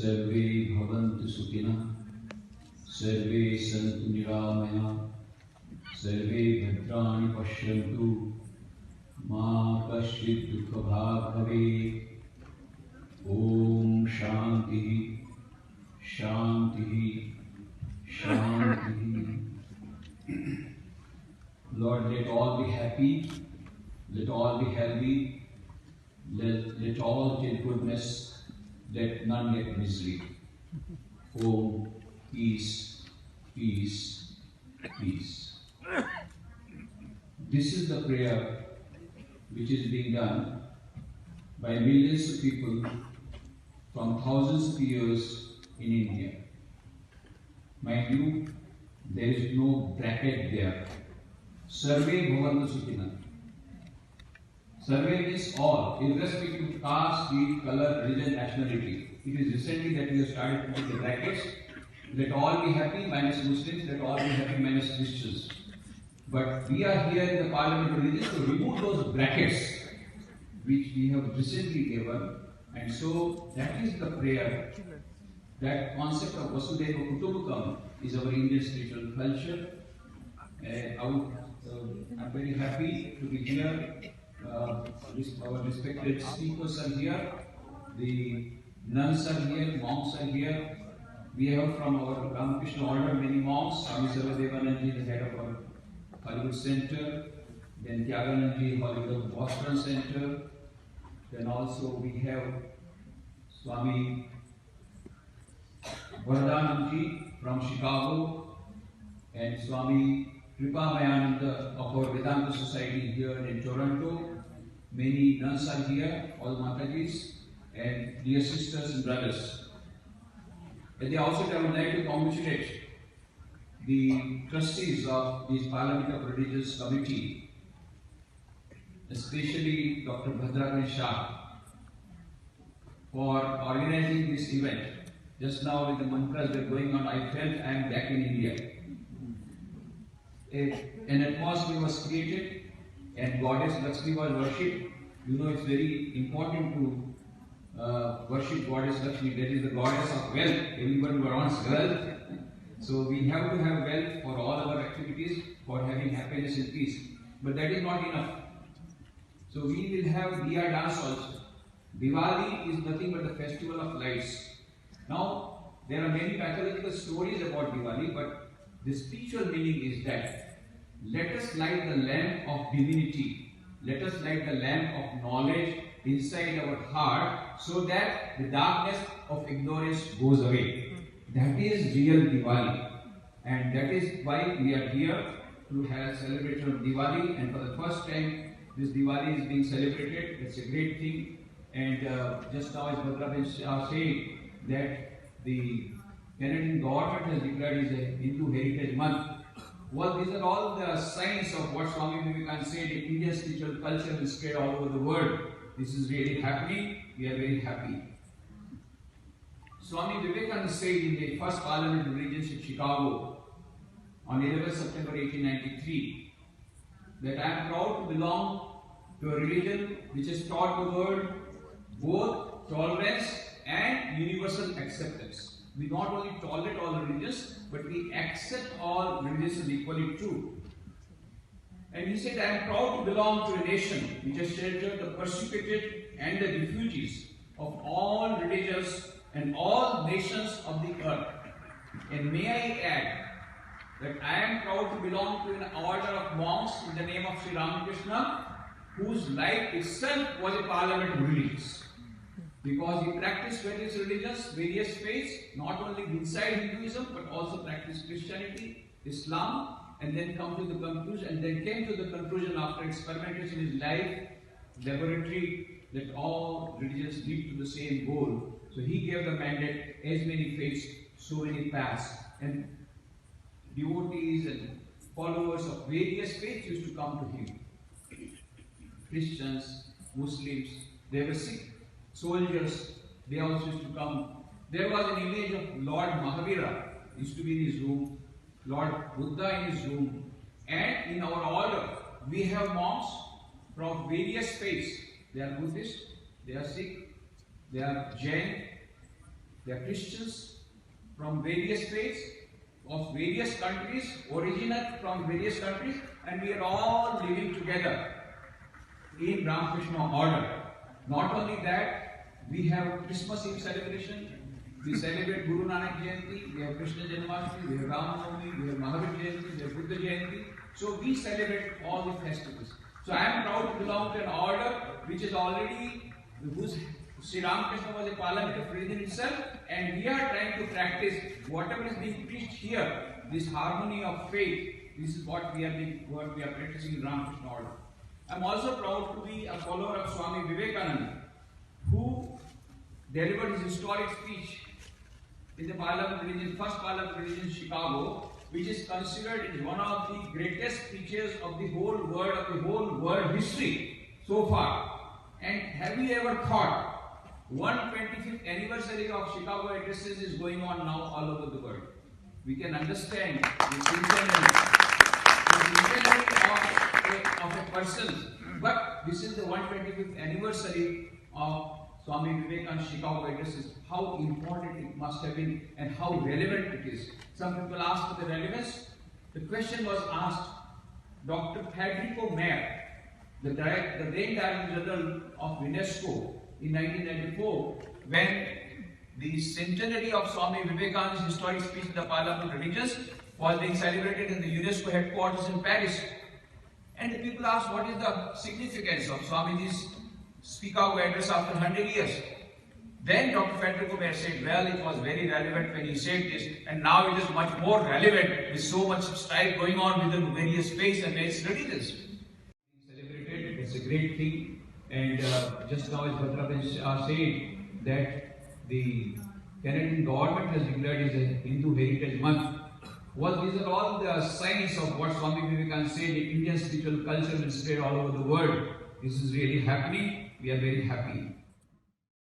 सर्वे भवन्तु सुखिनः, सर्वे सन्तु निरामयाः, सर्वे भद्राणि पश्यन्तु, मा कश्चित् दुःखभाग् भवेत्। ॐ शान्तिः शान्तिः शान्तिः। Lord, let all be happy, let all be healthy, let all get goodness, let none get misery. Om, peace, peace, peace. This is the prayer which is being done by millions of people from thousands of years in India. Mind you, there is no bracket there. Sarve bhavantu sukhina. Sarve means all, irrespective of caste, creed, color, religion, nationality. It is recently that we have started putting the brackets. Let all be happy minus Muslims, let all be happy minus Christians. But we are here in the Parliament of Religions to remove those brackets which we have recently given. And so that is the prayer. That concept of Vasudhaiva Kutumbakam is our Indian spiritual culture. I'm very happy to be here. Our respected speakers are here. The nuns are here, monks are here. We have from our Ramakrishna order many monks. Swami Sarvadevananji, the head of our Hollywood Center. Then Tyagananji, Hollywood Boston Center. Then also we have Swami Varadananji from Chicago and Swami Kripamayananda of our Vedanta Society here in Toronto. Many nuns are here, all Matajis and dear sisters and brothers. And they also I would like to congratulate the trustees of this Parliament of Religious Committee, especially Dr. Bhadrakan Shah, for organizing this event. Just now with the mantras that are going on, I felt I am back in India. An atmosphere was created and Goddess Lakshmi was worshipped. You know, it's very important to worship Goddess Lakshmi. That is the goddess of wealth. Everyone wants wealth. So we have to have wealth for all our activities, for having happiness and peace. But that is not enough. So we will have Diya dance also. Diwali is nothing but the festival of lights. Now, there are many mythological stories about Diwali, but the spiritual meaning is that let us light the lamp of divinity, let us light the lamp of knowledge inside our heart so that the darkness of ignorance goes away. That is real Diwali, and that is why we are here to have a celebration of Diwali, and for the first time this Diwali is being celebrated. It's a great thing. And just now as Bhadrakan said that the Canadian government has declared it a Hindu Heritage Month. Well, these are all the signs of what Swami Vivekananda said, Indian spiritual culture will spread all over the world. This is really happening. We are very happy. Swami Vivekananda said in the first Parliament of Religions in Chicago on 11 September 1893 that I am proud to belong to a religion which has taught the world both tolerance and universal acceptance. We not only tolerate all religions, but we accept all religions as equally true. And he said, I am proud to belong to a nation which has sheltered the persecuted and the refugees of all religions and all nations of the earth. And may I add that I am proud to belong to an order of monks in the name of Sri Ramakrishna, whose life itself was a parliament of religions. Because he practiced various religions, various faiths, not only inside Hinduism, but also practiced Christianity, Islam, and then come to the conclusion, and then came to the conclusion after experimentation in his life, laboratory, that all religions lead to the same goal. So he gave the mandate, as many faiths, so many paths. And devotees and followers of various faiths used to come to him. Christians, Muslims, they were sick. Soldiers, they also used to come. There was an image of Lord Mahavira, used to be in his room, Lord Buddha in his room. And in our order, we have monks from various faiths. They are Buddhist, they are Sikh, they are Jain, They are Christians from various faiths, of various countries, originate from various countries, and we are all living together in Ramakrishna order. Not only that, we have Christmas Eve celebration, we celebrate Guru Nanak Jayanti, we have Krishna Janmashtami, we have Ram Navami, we have Mahavir Jayanti, we have Buddha Jayanti. So we celebrate all the festivals. So I am proud to belong to an order which is already, whose Sri Ramakrishna was a parliament of religion itself, and we are trying to practice whatever is being preached here, this harmony of faith. This is what we are practicing in Ramakrishna order. I am also proud to be a follower of Swami Vivekananda, who delivered his historic speech in the Parliament Religion, first Parliament Religion in Chicago, which is considered as one of the greatest speeches of the whole world history so far. And have you ever thought 125th anniversary of Chicago addresses is going on now all over the world? We can understand the centenary of a person, but this is the 125th anniversary of Swami Vivekananda's Chicago addresses. How important it must have been and how relevant it is. Some people ask for the relevance. The question was asked. Dr. Federico Mayer, the then Director General of UNESCO, in 1994, when the centenary of Swami Vivekananda's historic speech in the Parliament of Religions was being celebrated in the UNESCO headquarters in Paris. And the people asked, what is the significance of Swamiji's Chicago address after 100 years? Then Dr. Federico Mayer said, well, it was very relevant when he said this, and now it is much more relevant with so much strife going on within various faiths and various religions. Celebrated, it's a great thing, and just now as Bhadraben said that the Canadian government has declared it as a Hindu Heritage Month. Well, these are all the signs of what Swami Vivekananda said, Indian spiritual culture will spread all over the world. This is really happening. We are very happy.